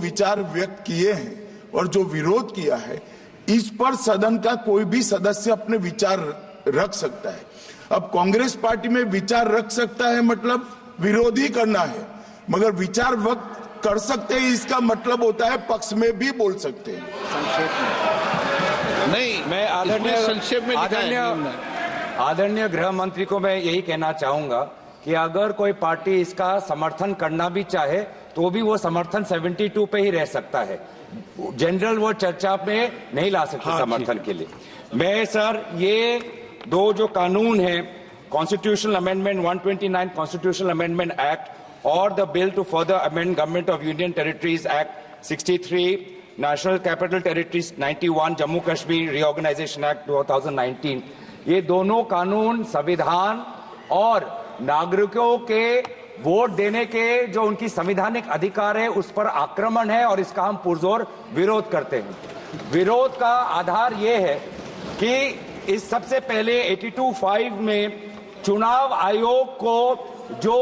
विचार व्यक्त किए हैं और जो विरोध किया है, इस पर सदन का कोई भी सदस्य अपने विचार रख सकता है। अब कांग्रेस पार्टी में विचार रख सकता है मतलब विरोध ही करना है, मगर विचार व्यक्त कर सकते हैं इसका मतलब होता है पक्ष में भी बोल सकते हैं। संक्षेप में नहीं, मैं आदरणीय गृह मंत्री को मैं यही कहना चाहूंगा कि अगर कोई पार्टी इसका समर्थन करना भी चाहे तो भी वो समर्थन 72 पे ही रह सकता है, जनरल वो चर्चा में नहीं ला सकते। समर्थन के लिए मैं सर ये दो जो कानून है, constitutional amendment 129 constitutional amendment act और the bill to further amend government of union territories act 63, national capital territories 91, Jammu Kashmir reorganisation act 2019, ये दोनों कानून संविधान और नागरिकों के वोट देने के जो उनकी संवैधानिक अधिकार है उस पर आक्रमण है और इसका हम पुरजोर विरोध करते हैं। विरोध का आधार ये है कि इस सबसे पहले 82(5) में चुनाव आयोग को जो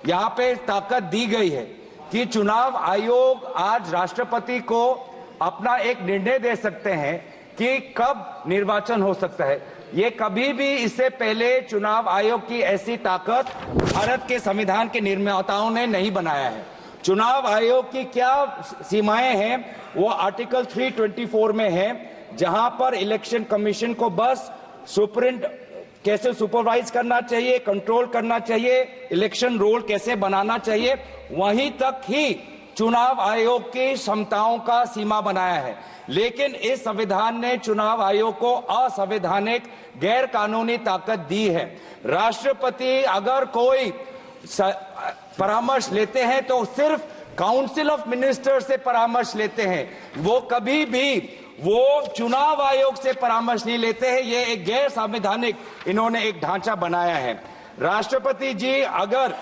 यहाँ पे ताकत दी गई है कि चुनाव आयोग आज राष्ट्रपति को अपना एक निर्णय दे सकते हैं कि कब निर्वाचन हो सकता है। ये कभी भी इससे पहले चुनाव आयोग की ऐसी ताकत भारत के संविधान के निर्माताओं ने नहीं बनाया है। चुनाव आयोग की क्या सीमाएं हैं वो आर्टिकल 324 में है, जहां पर इलेक्शन कमीशन को बस कैसे सुपरवाइज करना चाहिए, कंट्रोल करना चाहिए, इलेक्शन रोल कैसे बनाना चाहिए, वहीं तक ही चुनाव आयोग की क्षमताओं का सीमा बनाया है। लेकिन इस संविधान ने चुनाव आयोग को असंवैधानिक गैर कानूनी ताकत दी है। राष्ट्रपति अगर कोई परामर्श लेते हैं तो सिर्फ काउंसिल ऑफ मिनिस्टर से परामर्श लेते हैं, वो कभी भी वो चुनाव आयोग से परामर्श नहीं लेते हैं। ये एक गैर संवैधानिक इन्होंने एक ढांचा बनाया है। राष्ट्रपति जी अगर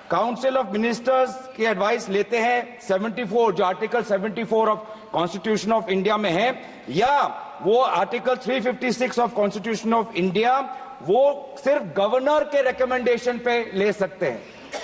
काउंसिल ऑफ मिनिस्टर्स की एडवाइस लेते हैं 74, जो article 74 of constitution of India में है, या वो article 356 of constitution of India, वो सिर्फ गवर्नर के रिकमेंडेशन पे ले सकते हैं।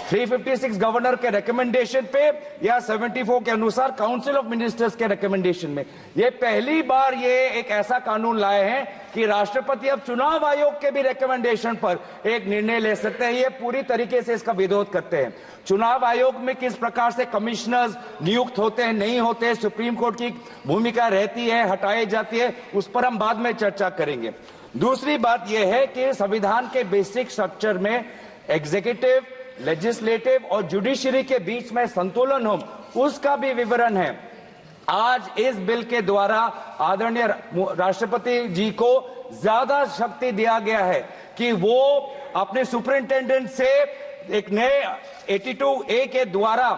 356 गवर्नर के रिकमेंडेशन पे या 74 के अनुसार काउंसिल ऑफ मिनिस्टर्स के रिकमेंडेशन में। ये पहली बार ये एक ऐसा कानून लाए हैं कि राष्ट्रपति अब चुनाव आयोग के भी रिकमेंडेशन पर एक निर्णय ले सकते हैं। ये पूरी तरीके से इसका विरोध करते हैं। चुनाव आयोग में किस प्रकार से कमिश्नर्स नियुक्त होते हैं, नहीं होते, सुप्रीम कोर्ट की भूमिका रहती है, हटाई जाती है, उस पर हम बाद में चर्चा करेंगे। दूसरी बात यह है कि संविधान के बेसिक स्ट्रक्चर में एग्जीक्यूटिव, लेजिस्लेटिव और जुडिशरी के बीच में संतुलन हो, उसका भी विवरण है। आज इस बिल के द्वारा आदरणीय राष्ट्रपति जी को ज्यादा शक्ति दिया गया है कि वो अपने सुपरिंटेंडेंट से एक नए 82A के द्वारा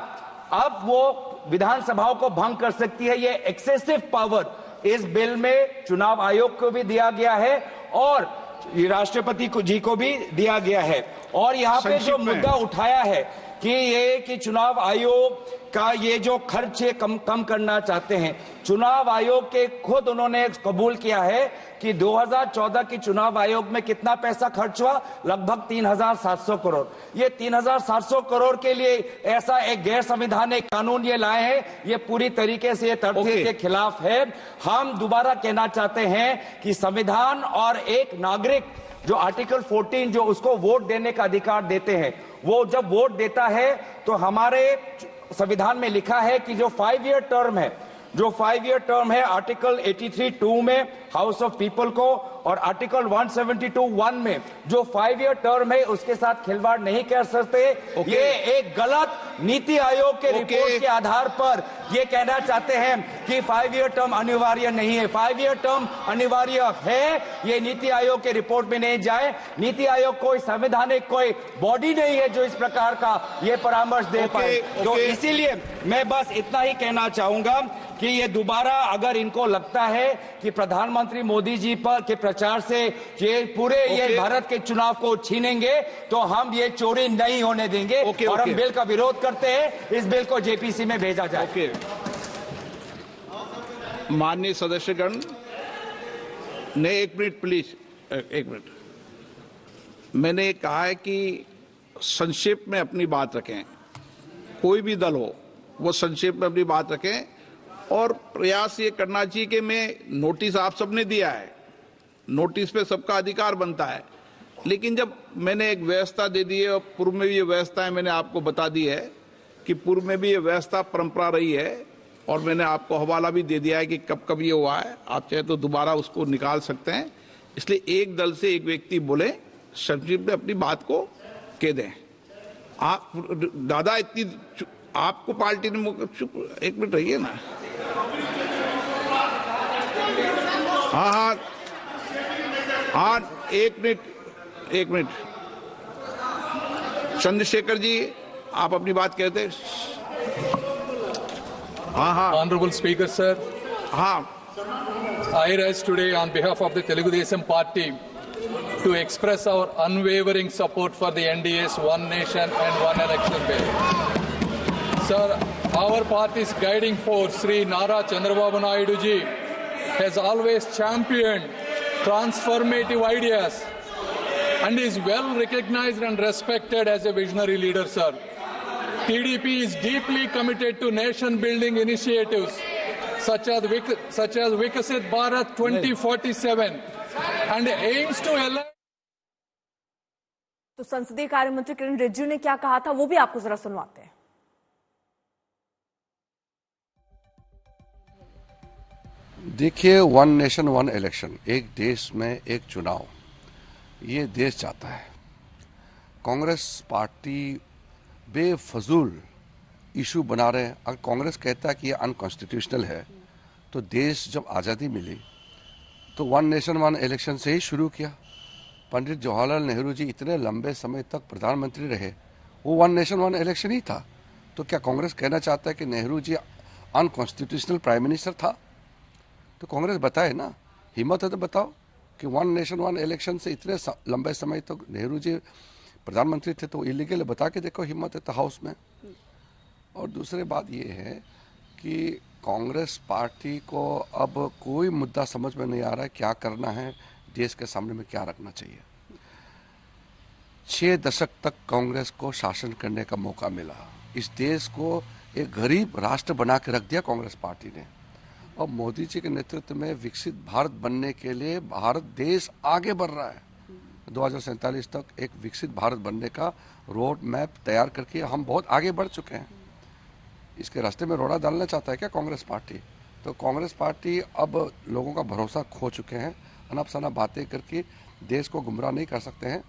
अब वो विधानसभाओं को भंग कर सकती है। ये एक्सेसिव पावर इस बिल में चुनाव आयोग को भी दिया गया है और राष्ट्रपति जी को भी दिया गया है। और यहाँ पे जो मुद्दा उठाया है कि ये कि चुनाव आयोग का ये जो खर्च है कम करना चाहते हैं, चुनाव आयोग के खुद उन्होंने कबूल किया है कि 2014 की चुनाव आयोग में कितना पैसा खर्च हुआ, लगभग 3700 करोड़। ये 3700 करोड़ के लिए ऐसा एक गैर संवैधानिक कानून ये लाए हैं, ये पूरी तरीके से ये तथ्य के खिलाफ है। हम दोबारा कहना चाहते हैं कि संविधान और एक नागरिक जो आर्टिकल 14 जो उसको वोट देने का अधिकार देते हैं, वो जब वोट देता है तो हमारे संविधान में लिखा है कि जो 5 ईयर टर्म है, जो 5 ईयर टर्म है आर्टिकल 83(2) में हाउस ऑफ पीपल को और आर्टिकल 172(1) में जो 5 ईयर टर्म है उसके साथ खिलवाड़ नहीं कर सकते। ये एक गलत नीति आयोग के रिपोर्ट के आधार पर ये कहना चाहते हैं कि 5 ईयर टर्म अनिवार्य नहीं है। 5 ईयर टर्म अनिवार्य है, ये नीति आयोग के रिपोर्ट में नहीं जाए। नीति आयोग कोई संवैधानिक कोई बॉडी नहीं है जो इस प्रकार का ये परामर्श दे पाए। तो इसीलिए मैं बस इतना ही कहना चाहूंगा कि ये दोबारा अगर इनको लगता है कि प्रधानमंत्री मोदी जी पर के प्रचार से ये पूरे ये भारत के चुनाव को छीनेंगे, तो हम ये चोरी नहीं होने देंगे और हम बिल का विरोध करते हैं। इस बिल को जेपीसी में भेजा जाए। माननीय सदस्यगण ने 1 मिनट प्लीज, 1 मिनट। मैंने कहा है कि संक्षेप में अपनी बात रखें। कोई भी दल हो, वो संक्षेप में अपनी बात रखें, और प्रयास ये करना चाहिए कि मैं नोटिस आप सबने दिया है, नोटिस पे सबका अधिकार बनता है, लेकिन जब मैंने एक व्यवस्था दे दी है और पूर्व में भी ये व्यवस्था है, मैंने आपको बता दी है कि पूर्व में भी ये व्यवस्था परंपरा रही है, और मैंने आपको हवाला भी दे दिया है कि कब कब ये हुआ है, आप चाहे तो दोबारा उसको निकाल सकते हैं। इसलिए एक दल से एक व्यक्ति बोले, संक्षिप्त में अपनी बात को कह दें। आप दादा इतनी आपको पार्टी ने चुप, एक मिनट रहिए ना। हाँ, एक मिनट चंद्रशेखर जी, आप अपनी बात कहते। हाँ। Honorable Speaker, sir. हाँ, I rise today on behalf of the Telugu Desam Party to express our unwavering support for the NDA's One Nation and One Election bill. Sir, our party's guiding force, Sri Nara Chandrababu Naidu ji, has always championed transformative ideas and is well recognized and respected as a visionary leader, sir. TDP is deeply committed to nation-building initiatives such as Vikasit Bharat 2047 and aims to elect. तो संसदीय कार्य मंत्री किरण रिजिजू ने क्या कहा था वो भी आपको जरा सुनवाते हैं। देखिए, वन नेशन वन इलेक्शन, एक देश में एक चुनाव, ये देश चाहता है। कांग्रेस पार्टी बेफजूल इशू बना रहे हैं। अगर कांग्रेस कहता है कि ये अनकॉन्स्टिट्यूशनल है, तो देश जब आज़ादी मिली तो वन नेशन वन इलेक्शन से ही शुरू किया। पंडित जवाहरलाल नेहरू जी इतने लंबे समय तक प्रधानमंत्री रहे, वो वन नेशन वन इलेक्शन ही था। तो क्या कांग्रेस कहना चाहता है कि Nehru ji unconstitutional prime minister था? तो कांग्रेस बताए ना, हिम्मत है तो बताओ कि वन नेशन वन इलेक्शन से इतने लंबे समय तक नेहरू जी प्रधानमंत्री थे तो इलीगल है, बता के देखो, हिम्मत है तो हाउस में। और दूसरी बात ये है कि कांग्रेस पार्टी को अब कोई मुद्दा समझ में नहीं आ रहा है क्या करना है, देश के सामने में क्या रखना चाहिए। 6 दशक तक कांग्रेस को शासन करने का मौका मिला, इस देश को एक गरीब राष्ट्र बना के रख दिया कांग्रेस पार्टी ने। और मोदी जी के नेतृत्व में विकसित भारत बनने के लिए भारत देश आगे बढ़ रहा है। 2047 तक एक विकसित भारत बनने का रोड मैप तैयार करके हम बहुत आगे बढ़ चुके हैं। इसके रास्ते में रोड़ा डालना चाहता है क्या कांग्रेस पार्टी? तो कांग्रेस पार्टी अब लोगों का भरोसा खो चुके हैं। अनप शनप बातें करके देश को गुमराह नहीं कर सकते हैं।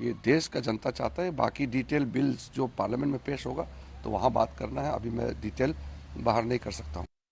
ये देश का जनता चाहता है। बाकी डिटेल बिल्स जो पार्लियामेंट में पेश होगा तो वहाँ बात करना है, अभी मैं डिटेल बाहर नहीं कर सकता हूँ।